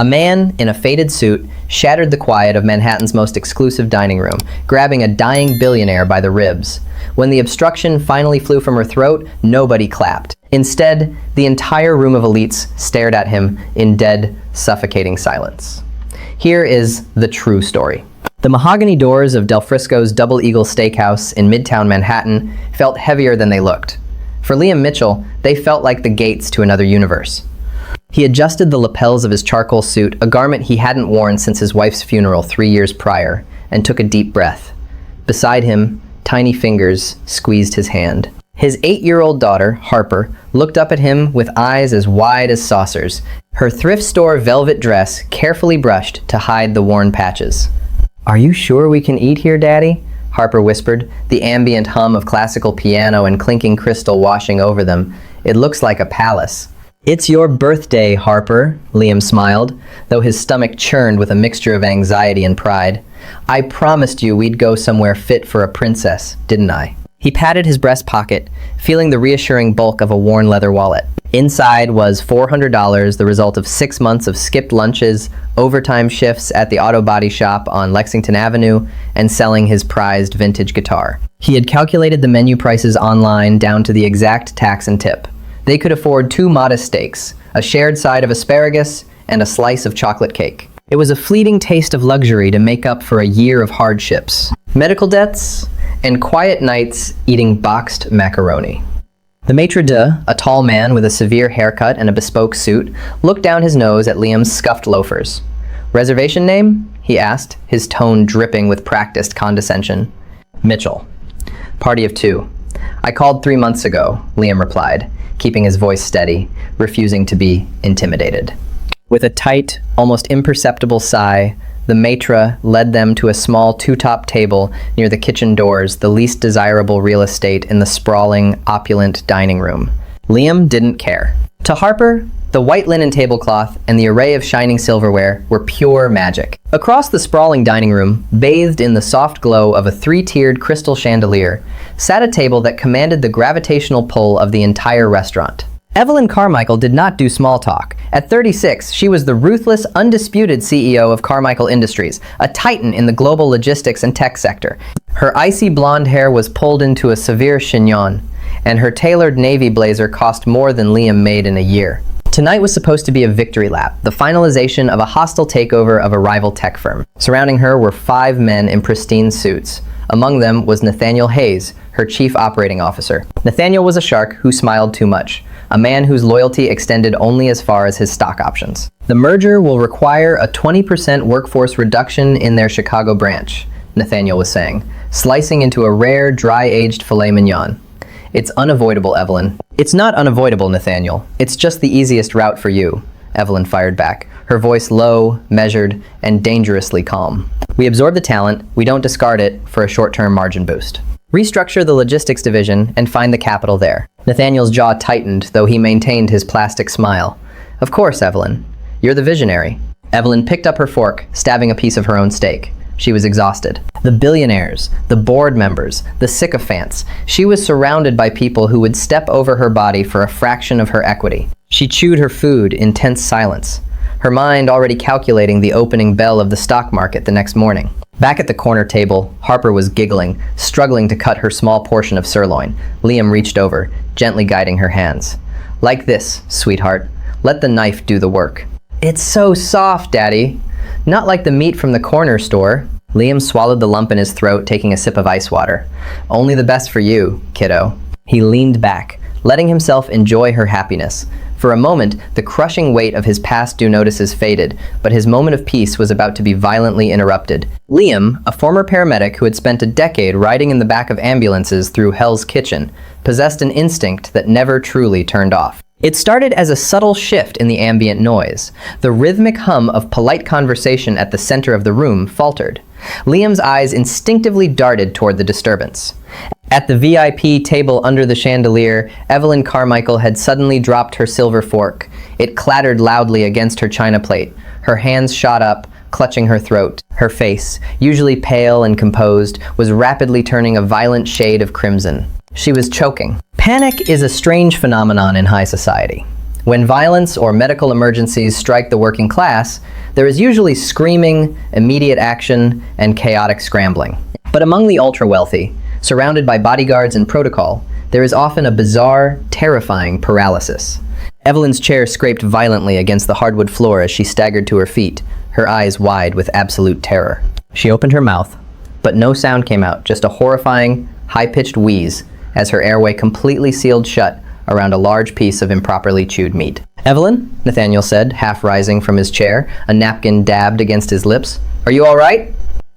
A man in a faded suit shattered the quiet of Manhattan's most exclusive dining room, grabbing a dying billionaire by the ribs. When the obstruction finally flew from her throat, nobody clapped. Instead, the entire room of elites stared at him in dead, suffocating silence. Here is the true story. The mahogany doors of Del Frisco's Double Eagle Steakhouse in Midtown Manhattan felt heavier than they looked. For Liam Mitchell, they felt like the gates to another universe. He adjusted the lapels of his charcoal suit, a garment he hadn't worn since his wife's funeral 3 years prior, and took a deep breath. Beside him, tiny fingers squeezed his hand. His 8-year-old daughter, Harper, looked up at him with eyes as wide as saucers, her thrift store velvet dress carefully brushed to hide the worn patches. "Are you sure we can eat here, Daddy?" Harper whispered, the ambient hum of classical piano and clinking crystal washing over them. "It looks like a palace." "It's your birthday, Harper," Liam smiled, though his stomach churned with a mixture of anxiety and pride. "I promised you we'd go somewhere fit for a princess, didn't I?" He patted his breast pocket, feeling the reassuring bulk of a worn leather wallet. Inside was $400, the result of 6 months of skipped lunches, overtime shifts at the auto body shop on Lexington Avenue, and selling his prized vintage guitar. He had calculated the menu prices online down to the exact tax and tip. They could afford 2 modest steaks, a shared side of asparagus, and a slice of chocolate cake. It was a fleeting taste of luxury to make up for a year of hardships, medical debts, and quiet nights eating boxed macaroni. The maitre d', a tall man with a severe haircut and a bespoke suit, looked down his nose at Liam's scuffed loafers. "Reservation name?" he asked, his tone dripping with practiced condescension. "Mitchell. Party of 2. I called 3 months ago," Liam replied, keeping his voice steady, refusing to be intimidated. With a tight, almost imperceptible sigh, the maitre led them to a small 2-top table near the kitchen doors, the least desirable real estate in the sprawling, opulent dining room. Liam didn't care. To Harper, the white linen tablecloth and the array of shining silverware were pure magic. Across the sprawling dining room, bathed in the soft glow of a 3-tiered crystal chandelier, sat a table that commanded the gravitational pull of the entire restaurant. Evelyn Carmichael did not do small talk. At 36, she was the ruthless, undisputed CEO of Carmichael Industries, a titan in the global logistics and tech sector. Her icy blonde hair was pulled into a severe chignon, and her tailored navy blazer cost more than Liam made in a year. Tonight was supposed to be a victory lap, the finalization of a hostile takeover of a rival tech firm. Surrounding her were 5 men in pristine suits. Among them was Nathaniel Hayes, her chief operating officer. Nathaniel was a shark who smiled too much, a man whose loyalty extended only as far as his stock options. "The merger will require a 20% workforce reduction in their Chicago branch," Nathaniel was saying, slicing into a rare, dry-aged filet mignon. "It's unavoidable, Evelyn." "It's not unavoidable, Nathaniel. It's just the easiest route for you," Evelyn fired back, her voice low, measured, and dangerously calm. "We absorb the talent, we don't discard it for a short-term margin boost. Restructure the logistics division and find the capital there." Nathaniel's jaw tightened, though he maintained his plastic smile. "Of course, Evelyn. You're the visionary." Evelyn picked up her fork, stabbing a piece of her own steak. She was exhausted. The billionaires, the board members, the sycophants. She was surrounded by people who would step over her body for a fraction of her equity. She chewed her food in tense silence, her mind already calculating the opening bell of the stock market the next morning. Back at the corner table, Harper was giggling, struggling to cut her small portion of sirloin. Liam reached over, gently guiding her hands. "Like this, sweetheart. Let the knife do the work." "It's so soft, Daddy. Not like the meat from the corner store." Liam swallowed the lump in his throat, taking a sip of ice water. "Only the best for you, kiddo." He leaned back, letting himself enjoy her happiness. For a moment, the crushing weight of his past due notices faded, but his moment of peace was about to be violently interrupted. Liam, a former paramedic who had spent a decade riding in the back of ambulances through Hell's Kitchen, possessed an instinct that never truly turned off. It started as a subtle shift in the ambient noise. The rhythmic hum of polite conversation at the center of the room faltered. Liam's eyes instinctively darted toward the disturbance. At the VIP table under the chandelier, Evelyn Carmichael had suddenly dropped her silver fork. It clattered loudly against her china plate. Her hands shot up, clutching her throat. Her face, usually pale and composed, was rapidly turning a violent shade of crimson. She was choking. Panic is a strange phenomenon in high society. When violence or medical emergencies strike the working class, there is usually screaming, immediate action, and chaotic scrambling. But among the ultra-wealthy, surrounded by bodyguards and protocol, there is often a bizarre, terrifying paralysis. Evelyn's chair scraped violently against the hardwood floor as she staggered to her feet, her eyes wide with absolute terror. She opened her mouth, but no sound came out, just a horrifying, high-pitched wheeze as her airway completely sealed shut around a large piece of improperly chewed meat. "Evelyn," Nathaniel said, half rising from his chair, a napkin dabbed against his lips. "Are you all right?"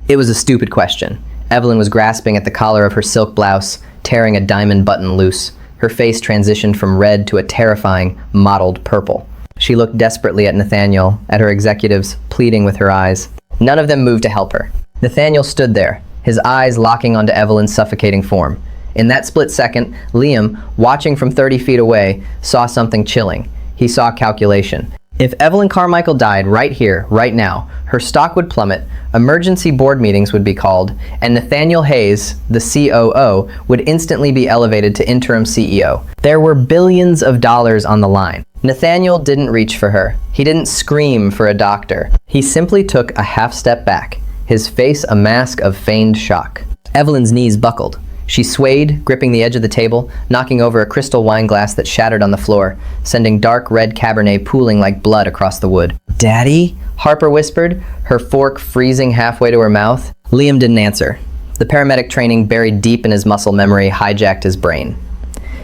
It was a stupid question. Evelyn was grasping at the collar of her silk blouse, tearing a diamond button loose. Her face transitioned from red to a terrifying, mottled purple. She looked desperately at Nathaniel, at her executives, pleading with her eyes. None of them moved to help her. Nathaniel stood there, his eyes locking onto Evelyn's suffocating form. In that split second, Liam, watching from 30 feet away, saw something chilling. He saw calculation. If Evelyn Carmichael died right here, right now, her stock would plummet, emergency board meetings would be called, and Nathaniel Hayes, the COO, would instantly be elevated to interim CEO. There were billions of dollars on the line. Nathaniel didn't reach for her. He didn't scream for a doctor. He simply took a half step back, his face a mask of feigned shock. Evelyn's knees buckled. She swayed, gripping the edge of the table, knocking over a crystal wine glass that shattered on the floor, sending dark red Cabernet pooling like blood across the wood. "Daddy?" Harper whispered, her fork freezing halfway to her mouth. Liam didn't answer. The paramedic training buried deep in his muscle memory hijacked his brain.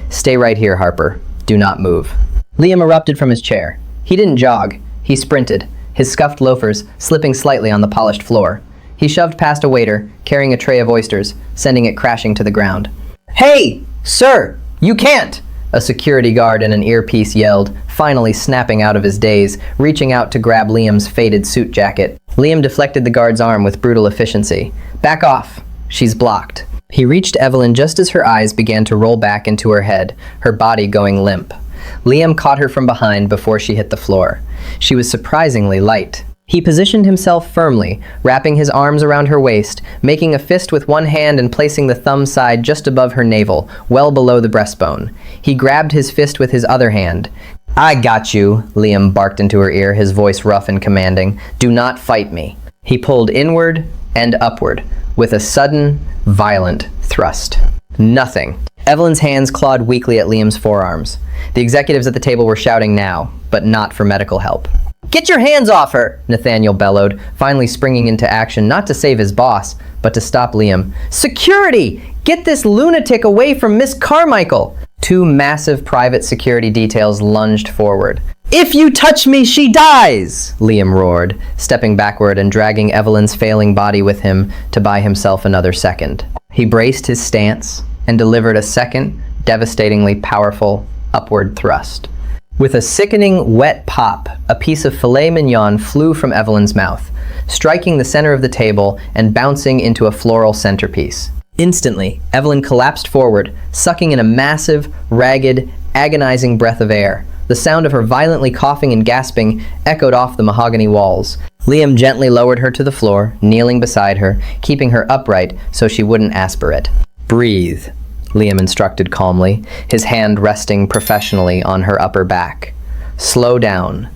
"Stay right here, Harper. Do not move." Liam erupted from his chair. He didn't jog. He sprinted, his scuffed loafers slipping slightly on the polished floor. He shoved past a waiter, carrying a tray of oysters, sending it crashing to the ground. "Hey, sir, you can't!" A security guard in an earpiece yelled, finally snapping out of his daze, reaching out to grab Liam's faded suit jacket. Liam deflected the guard's arm with brutal efficiency. "Back off. She's blocked." He reached Evelyn just as her eyes began to roll back into her head, her body going limp. Liam caught her from behind before she hit the floor. She was surprisingly light. He positioned himself firmly, wrapping his arms around her waist, making a fist with one hand and placing the thumb side just above her navel, well below the breastbone. He grabbed his fist with his other hand. "I got you," Liam barked into her ear, his voice rough and commanding. "Do not fight me." He pulled inward and upward, with a sudden, violent thrust. Nothing. Evelyn's hands clawed weakly at Liam's forearms. The executives at the table were shouting now, but not for medical help. "Get your hands off her!" Nathaniel bellowed, finally springing into action not to save his boss, but to stop Liam. "Security! Get this lunatic away from Miss Carmichael!" Two massive private security details lunged forward. "If you touch me, she dies!" Liam roared, stepping backward and dragging Evelyn's failing body with him to buy himself another second. He braced his stance and delivered a second, devastatingly powerful, upward thrust. With a sickening, wet pop, a piece of filet mignon flew from Evelyn's mouth, striking the center of the table and bouncing into a floral centerpiece. Instantly, Evelyn collapsed forward, sucking in a massive, ragged, agonizing breath of air. The sound of her violently coughing and gasping echoed off the mahogany walls. Liam gently lowered her to the floor, kneeling beside her, keeping her upright so she wouldn't aspirate. "Breathe," Liam instructed calmly, his hand resting professionally on her upper back. "Slow down.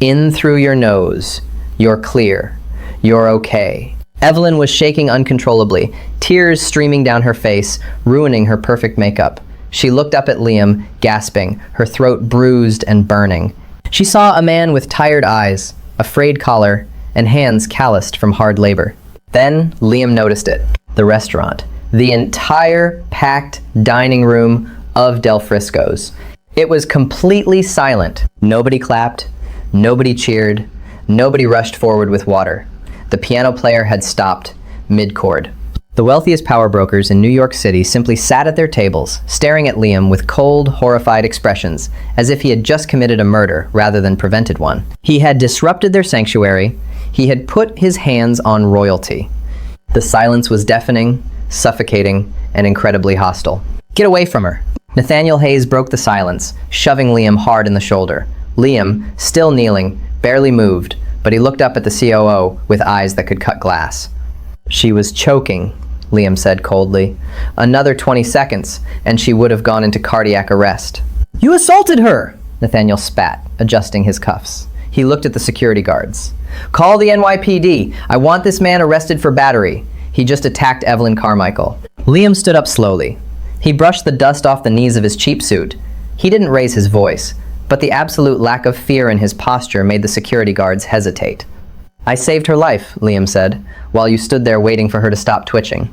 In through your nose. You're clear. You're okay." Evelyn was shaking uncontrollably, tears streaming down her face, ruining her perfect makeup. She looked up at Liam, gasping, her throat bruised and burning. She saw a man with tired eyes, a frayed collar, and hands calloused from hard labor. Then Liam noticed it. The restaurant. The entire packed dining room of Del Frisco's. It was completely silent. Nobody clapped, nobody cheered, nobody rushed forward with water. The piano player had stopped mid-chord. The wealthiest power brokers in New York City simply sat at their tables, staring at Liam with cold, horrified expressions, as if he had just committed a murder rather than prevented one. He had disrupted their sanctuary. He had put his hands on royalty. The silence was deafening, suffocating, and incredibly hostile. "Get away from her!" Nathaniel Hayes broke the silence, shoving Liam hard in the shoulder. Liam, still kneeling, barely moved, but he looked up at the COO with eyes that could cut glass. "She was choking," Liam said coldly. "Another 20 seconds, and she would have gone into cardiac arrest." "You assaulted her!" Nathaniel spat, adjusting his cuffs. He looked at the security guards. "Call the NYPD. I want this man arrested for battery." He just attacked Evelyn Carmichael. Liam stood up slowly. He brushed the dust off the knees of his cheap suit. He didn't raise his voice, but the absolute lack of fear in his posture made the security guards hesitate. "I saved her life," Liam said, while you stood there waiting for her to stop twitching.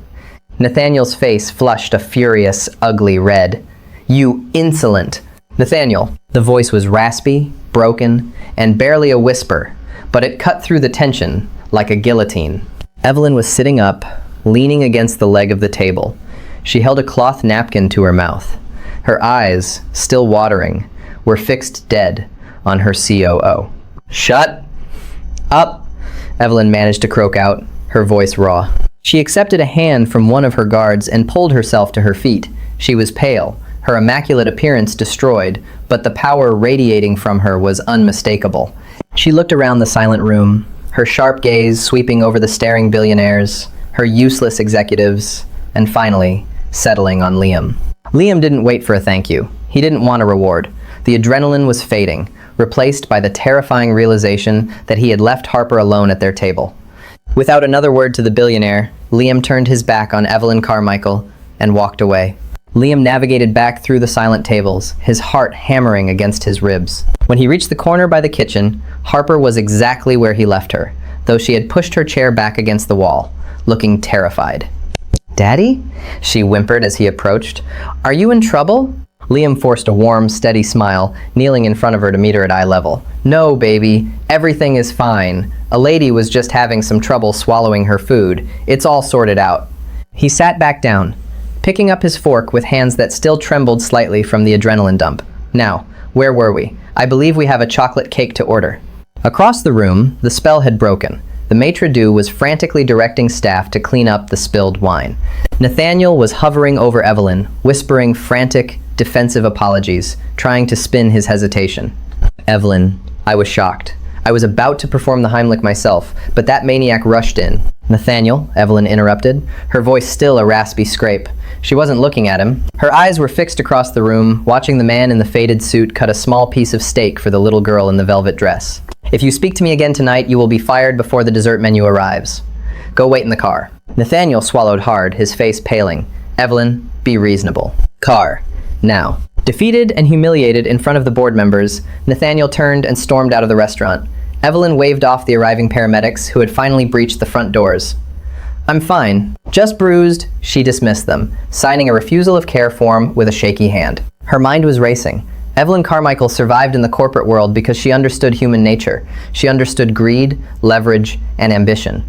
Nathaniel's face flushed a furious, ugly red. "You insolent!" "Nathaniel." The voice was raspy, broken, and barely a whisper, but it cut through the tension like a guillotine. Evelyn was sitting up, leaning against the leg of the table. She held a cloth napkin to her mouth. Her eyes, still watering, were fixed dead on her COO. "Shut up," Evelyn managed to croak out, her voice raw. She accepted a hand from one of her guards and pulled herself to her feet. She was pale, her immaculate appearance destroyed, but the power radiating from her was unmistakable. She looked around the silent room, her sharp gaze sweeping over the staring billionaires, her useless executives, and finally, settling on Liam. Liam didn't wait for a thank you. He didn't want a reward. The adrenaline was fading, replaced by the terrifying realization that he had left Harper alone at their table. Without another word to the billionaire, Liam turned his back on Evelyn Carmichael and walked away. Liam navigated back through the silent tables, his heart hammering against his ribs. When he reached the corner by the kitchen, Harper was exactly where he left her, though she had pushed her chair back against the wall, looking terrified. "Daddy?" she whimpered as he approached. "Are you in trouble?" Liam forced a warm, steady smile, kneeling in front of her to meet her at eye level. "No, baby. Everything is fine. A lady was just having some trouble swallowing her food. It's all sorted out." He sat back down, picking up his fork with hands that still trembled slightly from the adrenaline dump. "Now, where were we? I believe we have a chocolate cake to order." Across the room, the spell had broken. The maitre d' was frantically directing staff to clean up the spilled wine. Nathaniel was hovering over Evelyn, whispering frantic, defensive apologies, trying to spin his hesitation. "Evelyn," I was shocked. I was about to perform the Heimlich myself, but that maniac rushed in. "Nathaniel," Evelyn interrupted, her voice still a raspy scrape. She wasn't looking at him. Her eyes were fixed across the room, watching the man in the faded suit cut a small piece of steak for the little girl in the velvet dress. "If you speak to me again tonight, you will be fired before the dessert menu arrives. Go wait in the car." Nathaniel swallowed hard, his face paling. "Evelyn, be reasonable." "Car. Now." Defeated and humiliated in front of the board members, Nathaniel turned and stormed out of the restaurant. Evelyn waved off the arriving paramedics who had finally breached the front doors. "I'm fine. Just bruised," she dismissed them, signing a refusal of care form with a shaky hand. Her mind was racing. Evelyn Carmichael survived in the corporate world because she understood human nature. She understood greed, leverage, and ambition.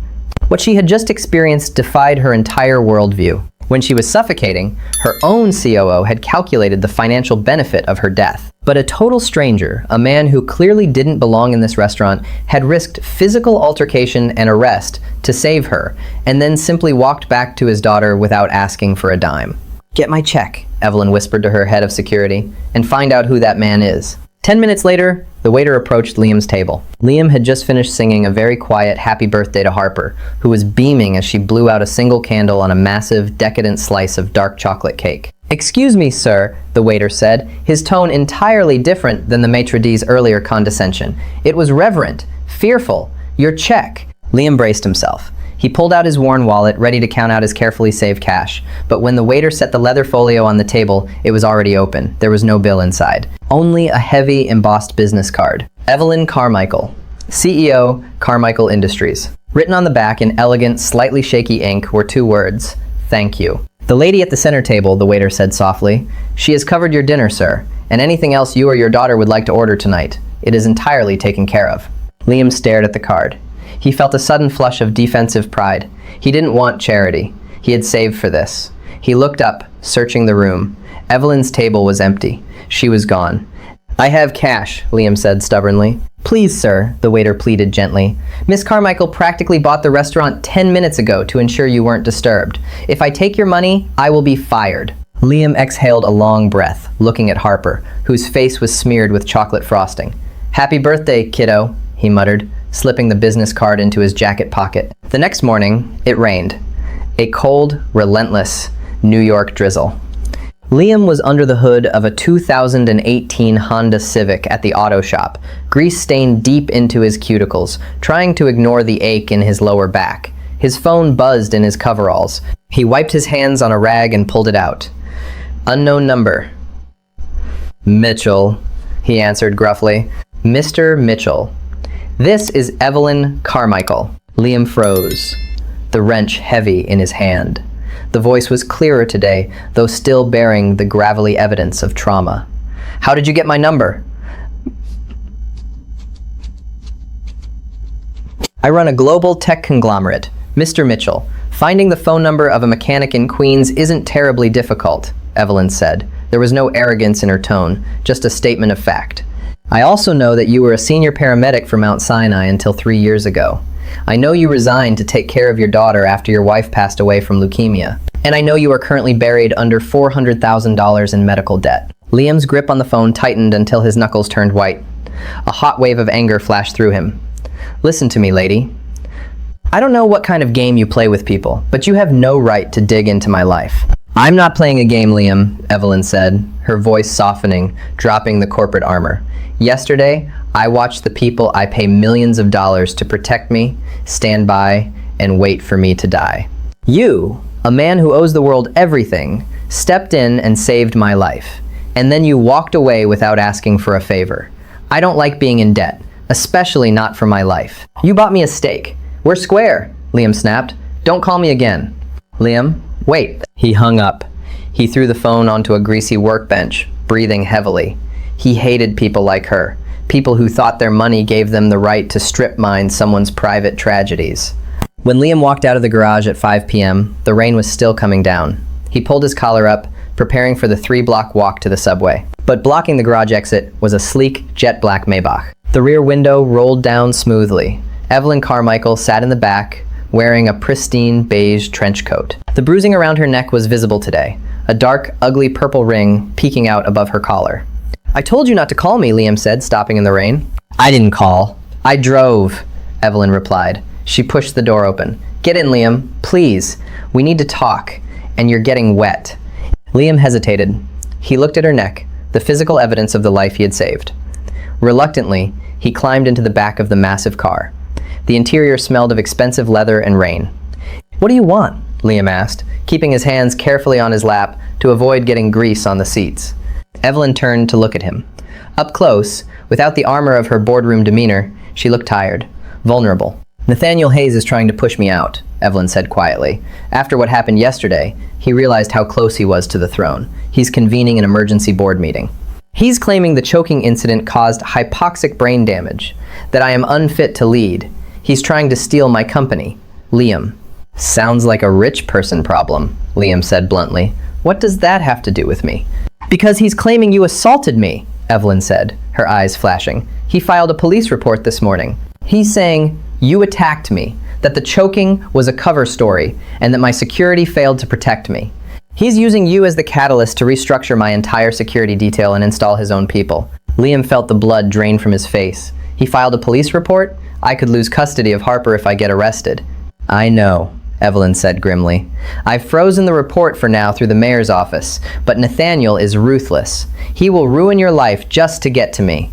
What she had just experienced defied her entire worldview. When she was suffocating, her own COO had calculated the financial benefit of her death. But a total stranger, a man who clearly didn't belong in this restaurant, had risked physical altercation and arrest to save her, and then simply walked back to his daughter without asking for a dime. "Get my check," Evelyn whispered to her head of security, "and find out who that man is." 10 minutes later, the waiter approached Liam's table. Liam had just finished singing a very quiet happy birthday to Harper, who was beaming as she blew out a single candle on a massive, decadent slice of dark chocolate cake. "Excuse me, sir," the waiter said, his tone entirely different than the maitre d's earlier condescension. It was reverent, fearful. "Your check." Liam braced himself. He pulled out his worn wallet, ready to count out his carefully saved cash. But when the waiter set the leather folio on the table, it was already open. There was no bill inside. Only a heavy, embossed business card. Evelyn Carmichael, CEO, Carmichael Industries. Written on the back in elegant, slightly shaky ink were two words: "Thank you." "The lady at the center table," the waiter said softly. "She has covered your dinner, sir, and anything else you or your daughter would like to order tonight. It is entirely taken care of." Liam stared at the card. He felt a sudden flush of defensive pride. He didn't want charity. He had saved for this. He looked up, searching the room. Evelyn's table was empty. She was gone. "I have cash," Liam said stubbornly. "Please, sir," the waiter pleaded gently. "Miss Carmichael practically bought the restaurant 10 minutes ago to ensure you weren't disturbed. If I take your money, I will be fired." Liam exhaled a long breath, looking at Harper, whose face was smeared with chocolate frosting. "Happy birthday, kiddo," he muttered, slipping the business card into his jacket pocket. The next morning, it rained. A cold, relentless New York drizzle. Liam was under the hood of a 2018 Honda Civic at the auto shop, grease stained deep into his cuticles, trying to ignore the ache in his lower back. His phone buzzed in his coveralls. He wiped his hands on a rag and pulled it out. Unknown number. Mitchell, he answered gruffly. Mr. Mitchell. This is Evelyn Carmichael. Liam froze, the wrench heavy in his hand. The voice was clearer today, though still bearing the gravelly evidence of trauma. How did you get my number? I run a global tech conglomerate. Mr. Mitchell, finding the phone number of a mechanic in Queens isn't terribly difficult, Evelyn said. There was no arrogance in her tone, just a statement of fact. I also know that you were a senior paramedic for Mount Sinai until 3 years ago. I know you resigned to take care of your daughter after your wife passed away from leukemia. And I know you are currently buried under $400,000 in medical debt. Liam's grip on the phone tightened until his knuckles turned white. A hot wave of anger flashed through him. Listen to me, lady. I don't know what kind of game you play with people, but you have no right to dig into my life. I'm not playing a game, Liam, Evelyn said, her voice softening, dropping the corporate armor. Yesterday, I watched the people I pay millions of dollars to protect me, stand by, and wait for me to die. You, a man who owes the world everything, stepped in and saved my life. And then you walked away without asking for a favor. I don't like being in debt, especially not for my life. You bought me a steak. We're square, Liam snapped. Don't call me again. Liam, wait. He hung up. He threw the phone onto a greasy workbench, breathing heavily. He hated people like her, people who thought their money gave them the right to strip mine someone's private tragedies. When Liam walked out of the garage at 5 p.m., the rain was still coming down. He pulled his collar up, preparing for the 3-block walk to the subway. But blocking the garage exit was a sleek, jet-black Maybach. The rear window rolled down smoothly. Evelyn Carmichael sat in the back, wearing a pristine beige trench coat. The bruising around her neck was visible today, a dark, ugly purple ring peeking out above her collar. I told you not to call me, Liam said, stopping in the rain. I didn't call. I drove, Evelyn replied. She pushed the door open. Get in, Liam, please. We need to talk, and you're getting wet. Liam hesitated. He looked at her neck, the physical evidence of the life he had saved. Reluctantly, he climbed into the back of the massive car. The interior smelled of expensive leather and rain. What do you want? Liam asked, keeping his hands carefully on his lap to avoid getting grease on the seats. Evelyn turned to look at him. Up close, without the armor of her boardroom demeanor, she looked tired, vulnerable. Nathaniel Hayes is trying to push me out, Evelyn said quietly. After what happened yesterday, he realized how close he was to the throne. He's convening an emergency board meeting. He's claiming the choking incident caused hypoxic brain damage, that I am unfit to lead. He's trying to steal my company. Liam. Sounds like a rich person problem, Liam said bluntly. What does that have to do with me? Because he's claiming you assaulted me, Evelyn said, her eyes flashing. He filed a police report this morning. He's saying you attacked me, that the choking was a cover story, and that my security failed to protect me. He's using you as the catalyst to restructure my entire security detail and install his own people. Liam felt the blood drain from his face. He filed a police report? I could lose custody of Harper if I get arrested. I know, Evelyn said grimly. I've frozen the report for now through the mayor's office, but Nathaniel is ruthless. He will ruin your life just to get to me.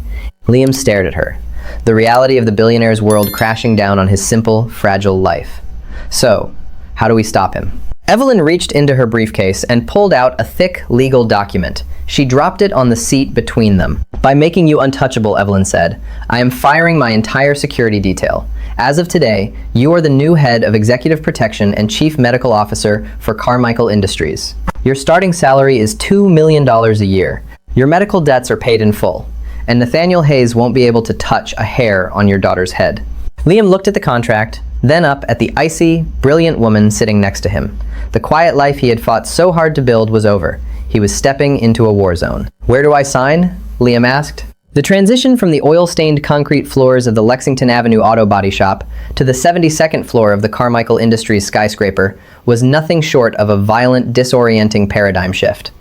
Liam stared at her, the reality of the billionaire's world crashing down on his simple, fragile life. So, how do we stop him? Evelyn reached into her briefcase and pulled out a thick legal document. She dropped it on the seat between them. By making you untouchable, Evelyn said, I am firing my entire security detail. As of today, you are the new head of executive protection and chief medical officer for Carmichael Industries. Your starting salary is $2 million a year. Your medical debts are paid in full, and Nathaniel Hayes won't be able to touch a hair on your daughter's head. Liam looked at the contract, then up at the icy, brilliant woman sitting next to him. The quiet life he had fought so hard to build was over. He was stepping into a war zone. Where do I sign? Liam asked. The transition from the oil-stained concrete floors of the Lexington Avenue auto body shop to the 72nd floor of the Carmichael Industries skyscraper was nothing short of a violent, disorienting paradigm shift.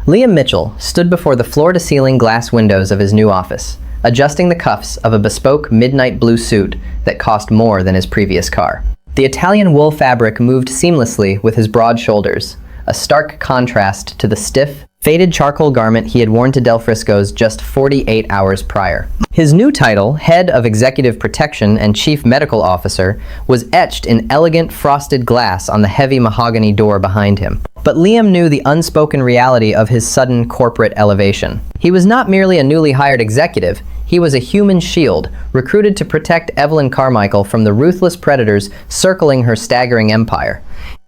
Liam Mitchell stood before the floor-to-ceiling glass windows of his new office, adjusting the cuffs of a bespoke midnight blue suit that cost more than his previous car. The Italian wool fabric moved seamlessly with his broad shoulders, a stark contrast to the stiff, faded charcoal garment he had worn to Del Frisco's just 48 hours prior. His new title, Head of Executive Protection and Chief Medical Officer, was etched in elegant frosted glass on the heavy mahogany door behind him. But Liam knew the unspoken reality of his sudden corporate elevation. He was not merely a newly hired executive, he was a human shield, recruited to protect Evelyn Carmichael from the ruthless predators circling her staggering empire.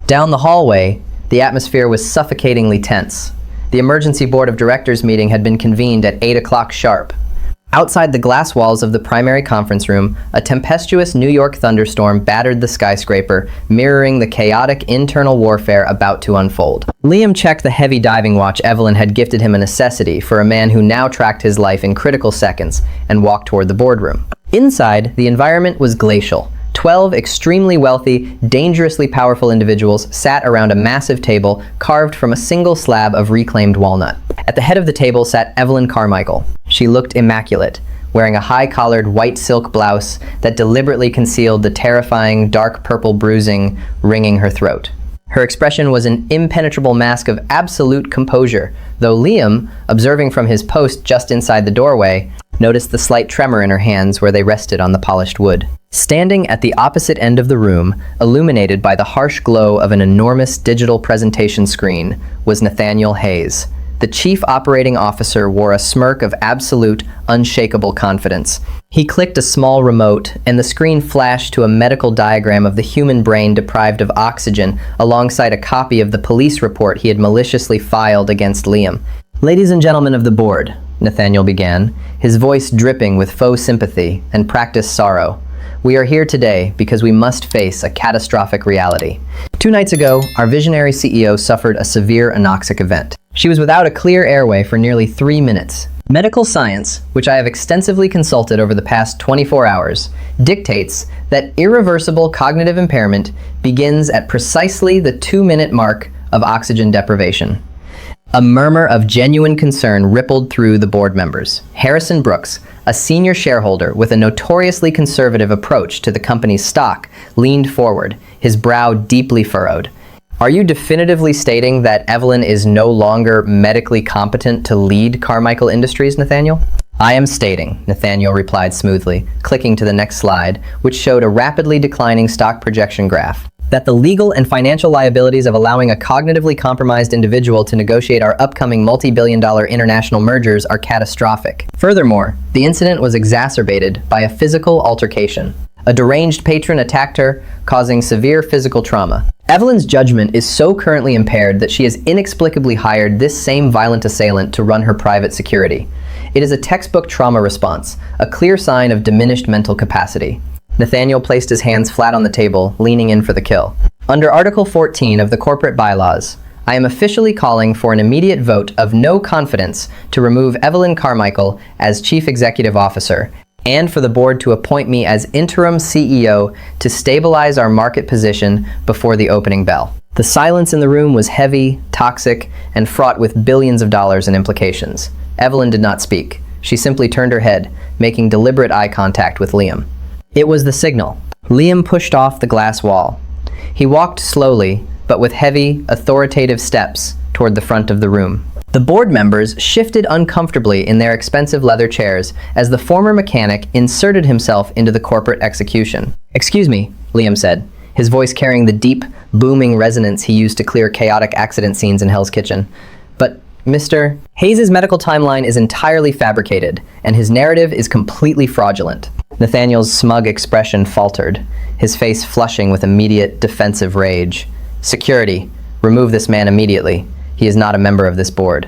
Down the hallway, the atmosphere was suffocatingly tense. The emergency board of directors meeting had been convened at 8 o'clock sharp. Outside the glass walls of the primary conference room, a tempestuous New York thunderstorm battered the skyscraper, mirroring the chaotic internal warfare about to unfold. Liam checked the heavy diving watch Evelyn had gifted him, a necessity for a man who now tracked his life in critical seconds, and walked toward the boardroom. Inside, the environment was glacial. 12 extremely wealthy, dangerously powerful individuals sat around a massive table carved from a single slab of reclaimed walnut. At the head of the table sat Evelyn Carmichael. She looked immaculate, wearing a high-collared white silk blouse that deliberately concealed the terrifying dark purple bruising ringing her throat. Her expression was an impenetrable mask of absolute composure, though Liam, observing from his post just inside the doorway, noticed the slight tremor in her hands where they rested on the polished wood. Standing at the opposite end of the room, illuminated by the harsh glow of an enormous digital presentation screen, was Nathaniel Hayes. The chief operating officer wore a smirk of absolute, unshakable confidence. He clicked a small remote, and the screen flashed to a medical diagram of the human brain deprived of oxygen, alongside a copy of the police report he had maliciously filed against Liam. "Ladies and gentlemen of the board," Nathaniel began, his voice dripping with faux sympathy and practiced sorrow. "We are here today because we must face a catastrophic reality. 2 nights ago, our visionary CEO suffered a severe anoxic event. She was without a clear airway for nearly 3 minutes. Medical science, which I have extensively consulted over the past 24 hours, dictates that irreversible cognitive impairment begins at precisely the 2-minute mark of oxygen deprivation." A murmur of genuine concern rippled through the board members. Harrison Brooks, a senior shareholder with a notoriously conservative approach to the company's stock, leaned forward, his brow deeply furrowed. "Are you definitively stating that Evelyn is no longer medically competent to lead Carmichael Industries, Nathaniel?" "I am stating," Nathaniel replied smoothly, clicking to the next slide, which showed a rapidly declining stock projection graph, "that the legal and financial liabilities of allowing a cognitively compromised individual to negotiate our upcoming multi-billion-dollar international mergers are catastrophic. Furthermore, the incident was exacerbated by a physical altercation. A deranged patron attacked her, causing severe physical trauma. Evelyn's judgment is so currently impaired that she has inexplicably hired this same violent assailant to run her private security. It is a textbook trauma response, a clear sign of diminished mental capacity." Nathaniel placed his hands flat on the table, leaning in for the kill. "Under Article 14 of the corporate bylaws, I am officially calling for an immediate vote of no confidence to remove Evelyn Carmichael as Chief Executive Officer, and for the board to appoint me as interim CEO to stabilize our market position before the opening bell." The silence in the room was heavy, toxic, and fraught with billions of dollars in implications. Evelyn did not speak. She simply turned her head, making deliberate eye contact with Liam. It was the signal. Liam pushed off the glass wall. He walked slowly, but with heavy, authoritative steps, toward the front of the room. The board members shifted uncomfortably in their expensive leather chairs as the former mechanic inserted himself into the corporate execution. "Excuse me," Liam said, his voice carrying the deep, booming resonance he used to clear chaotic accident scenes in Hell's Kitchen. "But, Mr. Hayes' medical timeline is entirely fabricated, and his narrative is completely fraudulent." Nathaniel's smug expression faltered, his face flushing with immediate defensive rage. "Security, remove this man immediately. He is not a member of this board.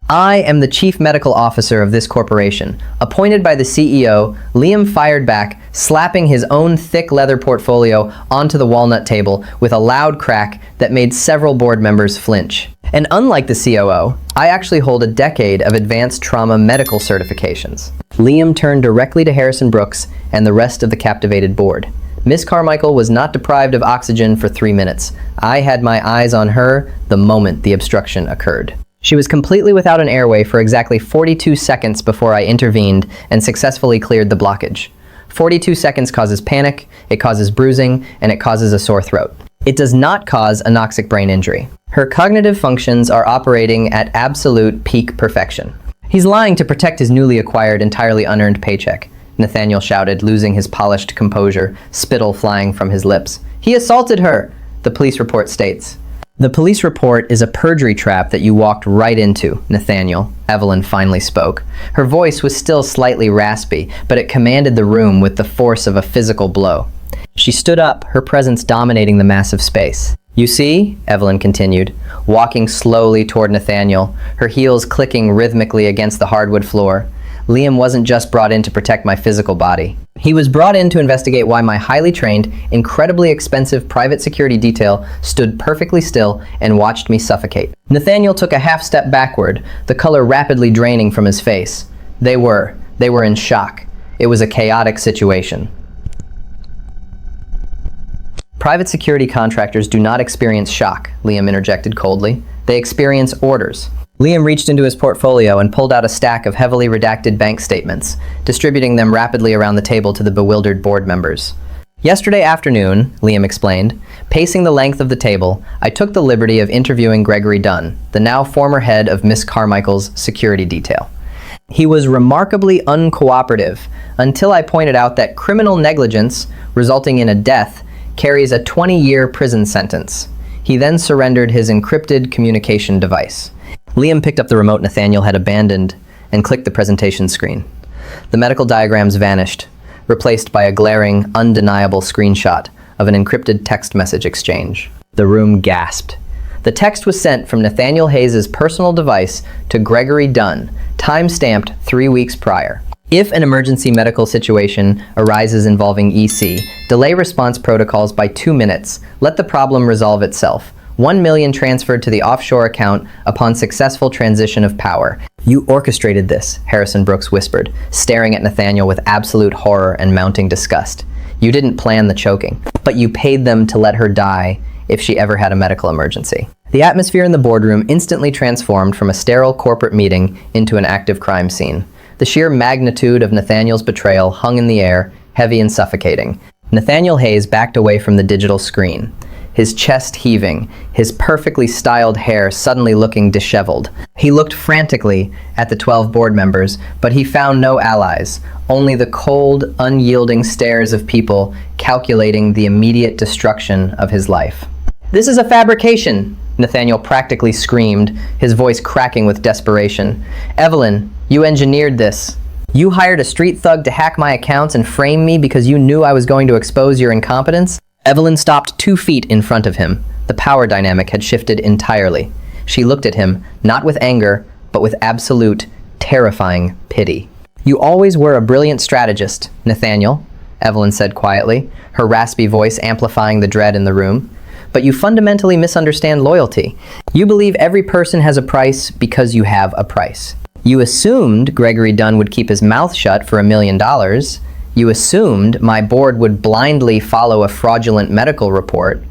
I am the chief medical officer of this corporation, appointed by the CEO." Liam fired back, slapping his own thick leather portfolio onto the walnut table with a loud crack that made several board members flinch. "And unlike the COO, I actually hold a decade of advanced trauma medical certifications." Liam turned directly to Harrison Brooks and the rest of the captivated board. "Miss Carmichael was not deprived of oxygen for 3 minutes. I had my eyes on her the moment the obstruction occurred. She was completely without an airway for exactly 42 seconds before I intervened and successfully cleared the blockage. 42 seconds causes panic, it causes bruising, and it causes a sore throat. It does not cause anoxic brain injury." Her cognitive functions are operating at absolute peak perfection. He's lying to protect his newly acquired, entirely unearned paycheck, Nathaniel shouted, losing his polished composure, spittle flying from his lips. He assaulted her, the police report states. The police report is a perjury trap that you walked right into, Nathaniel, Evelyn finally spoke. Her voice was still slightly raspy, but it commanded the room with the force of a physical blow. She stood up, her presence dominating the massive space. You see, Evelyn continued, walking slowly toward Nathaniel, her heels clicking rhythmically against the hardwood floor. Liam wasn't just brought in to protect my physical body. He was brought in to investigate why my highly trained, incredibly expensive private security detail stood perfectly still and watched me suffocate. Nathaniel took a half step backward, the color rapidly draining from his face. They were in shock. It was a chaotic situation. Private security contractors do not experience shock, Liam interjected coldly. They experience orders. Liam reached into his portfolio and pulled out a stack of heavily redacted bank statements, distributing them rapidly around the table to the bewildered board members. Yesterday afternoon, Liam explained, pacing the length of the table, I took the liberty of interviewing Gregory Dunn, the now former head of Miss Carmichael's security detail. He was remarkably uncooperative until I pointed out that criminal negligence resulting in a death carries a 20-year prison sentence. He then surrendered his encrypted communication device. Liam picked up the remote Nathaniel had abandoned and clicked the presentation screen. The medical diagrams vanished, replaced by a glaring, undeniable screenshot of an encrypted text message exchange. The room gasped. The text was sent from Nathaniel Hayes' personal device to Gregory Dunn, time-stamped 3 weeks prior. If an emergency medical situation arises involving EC, delay response protocols by 2 minutes. Let the problem resolve itself. 1 million transferred to the offshore account upon successful transition of power. You orchestrated this, Harrison Brooks whispered, staring at Nathaniel with absolute horror and mounting disgust. You didn't plan the choking, but you paid them to let her die if she ever had a medical emergency. The atmosphere in the boardroom instantly transformed from a sterile corporate meeting into an active crime scene. The sheer magnitude of Nathaniel's betrayal hung in the air, heavy and suffocating. Nathaniel Hayes backed away from the digital screen, his chest heaving, his perfectly styled hair suddenly looking disheveled. He looked frantically at the 12 board members, but he found no allies, only the cold, unyielding stares of people calculating the immediate destruction of his life. This is a fabrication, Nathaniel practically screamed, his voice cracking with desperation. Evelyn, you engineered this. You hired a street thug to hack my accounts and frame me because you knew I was going to expose your incompetence? Evelyn stopped 2 feet in front of him. The power dynamic had shifted entirely. She looked at him, not with anger, but with absolute, terrifying pity. You always were a brilliant strategist, Nathaniel, Evelyn said quietly, her raspy voice amplifying the dread in the room. But you fundamentally misunderstand loyalty. You believe every person has a price because you have a price. You assumed Gregory Dunn would keep his mouth shut for $1 million. You assumed my board would blindly follow a fraudulent medical report.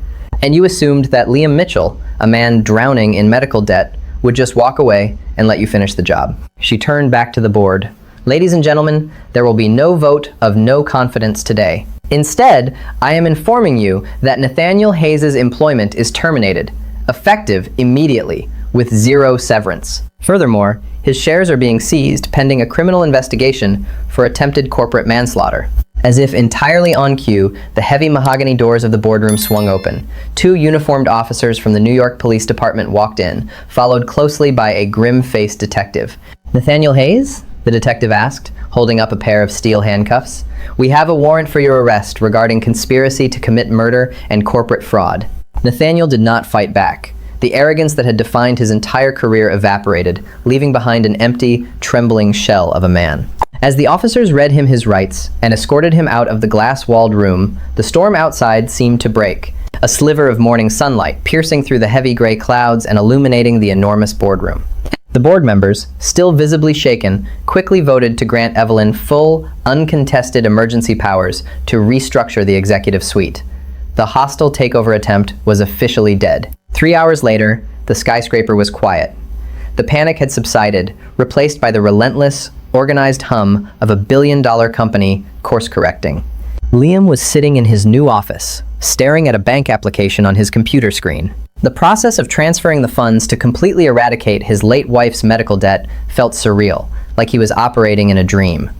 And you assumed that Liam Mitchell, a man drowning in medical debt, would just walk away and let you finish the job. She turned back to the board. Ladies and gentlemen, there will be no vote of no confidence today. Instead, I am informing you that Nathaniel Hayes' employment is terminated, effective immediately, with 0 severance. Furthermore, his shares are being seized pending a criminal investigation for attempted corporate manslaughter. As if entirely on cue, the heavy mahogany doors of the boardroom swung open. 2 uniformed officers from the New York Police Department walked in, followed closely by a grim-faced detective. Nathaniel Hayes? The detective asked, holding up a pair of steel handcuffs. We have a warrant for your arrest regarding conspiracy to commit murder and corporate fraud. Nathaniel did not fight back. The arrogance that had defined his entire career evaporated, leaving behind an empty, trembling shell of a man. As the officers read him his rights and escorted him out of the glass-walled room, the storm outside seemed to break, a sliver of morning sunlight piercing through the heavy gray clouds and illuminating the enormous boardroom. The board members, still visibly shaken, quickly voted to grant Evelyn full, uncontested emergency powers to restructure the executive suite. The hostile takeover attempt was officially dead. 3 hours later, the skyscraper was quiet. The panic had subsided, replaced by the relentless, organized hum of a billion-dollar company course-correcting. Liam was sitting in his new office, staring at a bank application on his computer screen. The process of transferring the funds to completely eradicate his late wife's medical debt felt surreal, like he was operating in a dream.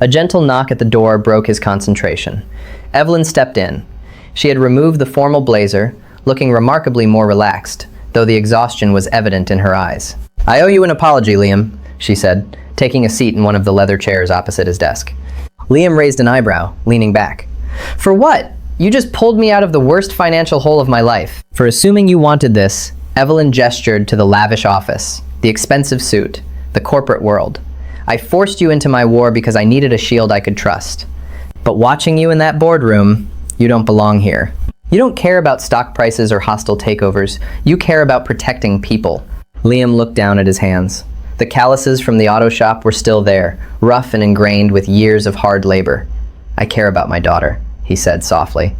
A gentle knock at the door broke his concentration. Evelyn stepped in. She had removed the formal blazer, looking remarkably more relaxed, though the exhaustion was evident in her eyes. "I owe you an apology, Liam," she said, taking a seat in one of the leather chairs opposite his desk. Liam raised an eyebrow, leaning back. "For what? You just pulled me out of the worst financial hole of my life." "For assuming you wanted this," Evelyn gestured to the lavish office, the expensive suit, the corporate world. "I forced you into my war because I needed a shield I could trust. But watching you in that boardroom, you don't belong here. You don't care about stock prices or hostile takeovers. You care about protecting people." Liam looked down at his hands. The calluses from the auto shop were still there, rough and ingrained with years of hard labor. "I care about my daughter," he said softly.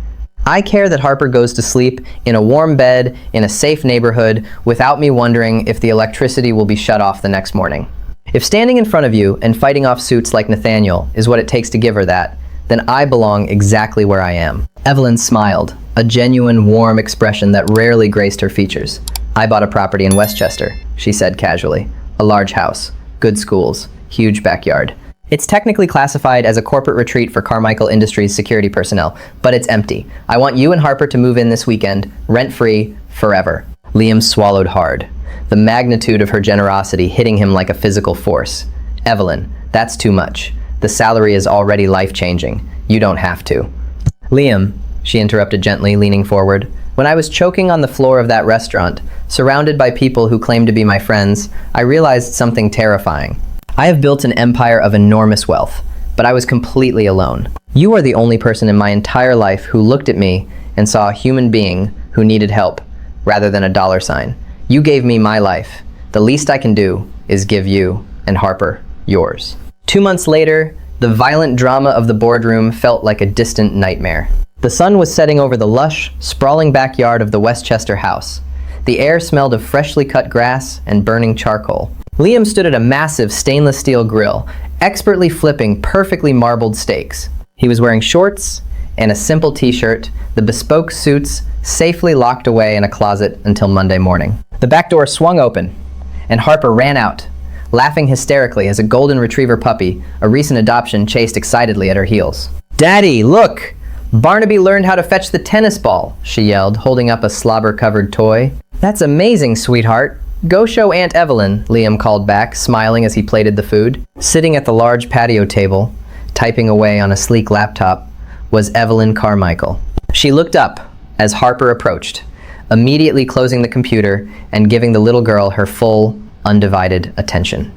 "I care that Harper goes to sleep in a warm bed in a safe neighborhood without me wondering if the electricity will be shut off the next morning. If standing in front of you and fighting off suits like Nathaniel is what it takes to give her that, then I belong exactly where I am." Evelyn smiled, a genuine, warm expression that rarely graced her features. "I bought a property in Westchester," she said casually. "A large house, good schools, huge backyard. It's technically classified as a corporate retreat for Carmichael Industries security personnel, but it's empty. I want you and Harper to move in this weekend, rent-free, forever." Liam swallowed hard, the magnitude of her generosity hitting him like a physical force. "Evelyn, that's too much. The salary is already life-changing. You don't have to." "Liam," she interrupted gently, leaning forward, "when I was choking on the floor of that restaurant, surrounded by people who claimed to be my friends, I realized something terrifying. I have built an empire of enormous wealth, but I was completely alone. You are the only person in my entire life who looked at me and saw a human being who needed help, rather than a dollar sign. You gave me my life. The least I can do is give you, and Harper, yours." 2 months later, the violent drama of the boardroom felt like a distant nightmare. The sun was setting over the lush, sprawling backyard of the Westchester house. The air smelled of freshly cut grass and burning charcoal. Liam stood at a massive stainless steel grill, expertly flipping perfectly marbled steaks. He was wearing shorts and a simple t-shirt, the bespoke suits safely locked away in a closet until Monday morning. The back door swung open, and Harper ran out, laughing hysterically as a golden retriever puppy, a recent adoption, chased excitedly at her heels. "Daddy, look! Barnaby learned how to fetch the tennis ball," she yelled, holding up a slobber-covered toy. "That's amazing, sweetheart. Go show Aunt Evelyn," Liam called back, smiling as he plated the food. Sitting at the large patio table, typing away on a sleek laptop, was Evelyn Carmichael. She looked up as Harper approached, immediately closing the computer and giving the little girl her full, undivided attention.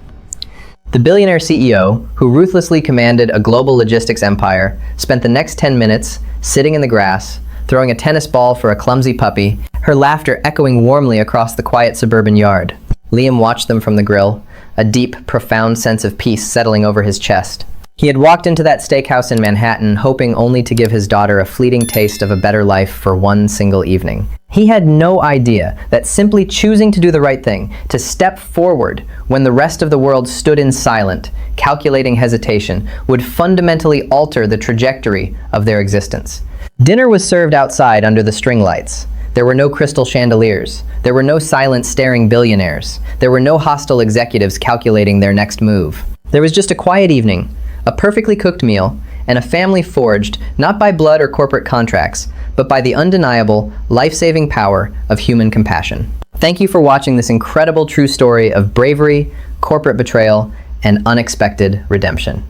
The billionaire CEO, who ruthlessly commanded a global logistics empire, spent the next 10 minutes sitting in the grass, throwing a tennis ball for a clumsy puppy, her laughter echoing warmly across the quiet suburban yard. Liam watched them from the grill, a deep, profound sense of peace settling over his chest. He had walked into that steakhouse in Manhattan hoping only to give his daughter a fleeting taste of a better life for one single evening. He had no idea that simply choosing to do the right thing, to step forward when the rest of the world stood in silent, calculating hesitation, would fundamentally alter the trajectory of their existence. Dinner was served outside under the string lights. There were no crystal chandeliers. There were no silent staring billionaires. There were no hostile executives calculating their next move. There was just a quiet evening, a perfectly cooked meal, and a family forged not by blood or corporate contracts, but by the undeniable, life-saving power of human compassion. Thank you for watching this incredible true story of bravery, corporate betrayal, and unexpected redemption.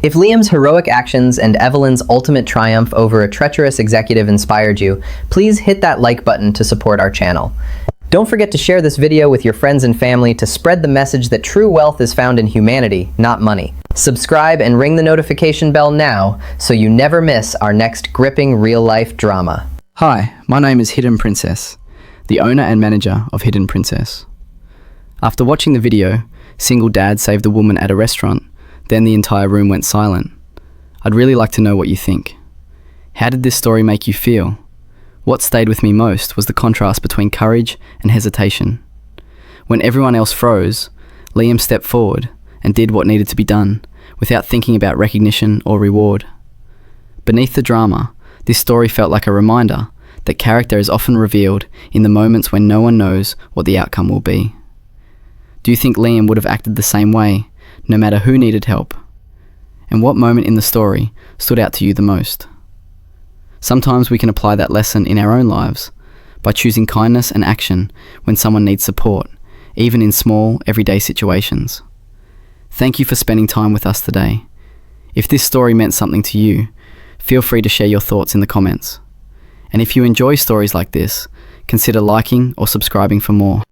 If Liam's heroic actions and Evelyn's ultimate triumph over a treacherous executive inspired you, please hit that like button to support our channel. Don't forget to share this video with your friends and family to spread the message that true wealth is found in humanity, not money. Subscribe and ring the notification bell now so you never miss our next gripping real-life drama. Hi, my name is Hidden Princess, the owner and manager of Hidden Princess. After watching the video, single dad saved a woman at a restaurant, then the entire room went silent. I'd really like to know what you think. How did this story make you feel? What stayed with me most was the contrast between courage and hesitation. When everyone else froze, Liam stepped forward and did what needed to be done, without thinking about recognition or reward. Beneath the drama, this story felt like a reminder that character is often revealed in the moments when no one knows what the outcome will be. Do you think Liam would have acted the same way, no matter who needed help? And what moment in the story stood out to you the most? Sometimes we can apply that lesson in our own lives by choosing kindness and action when someone needs support, even in small, everyday situations. Thank you for spending time with us today. If this story meant something to you, feel free to share your thoughts in the comments. And if you enjoy stories like this, consider liking or subscribing for more.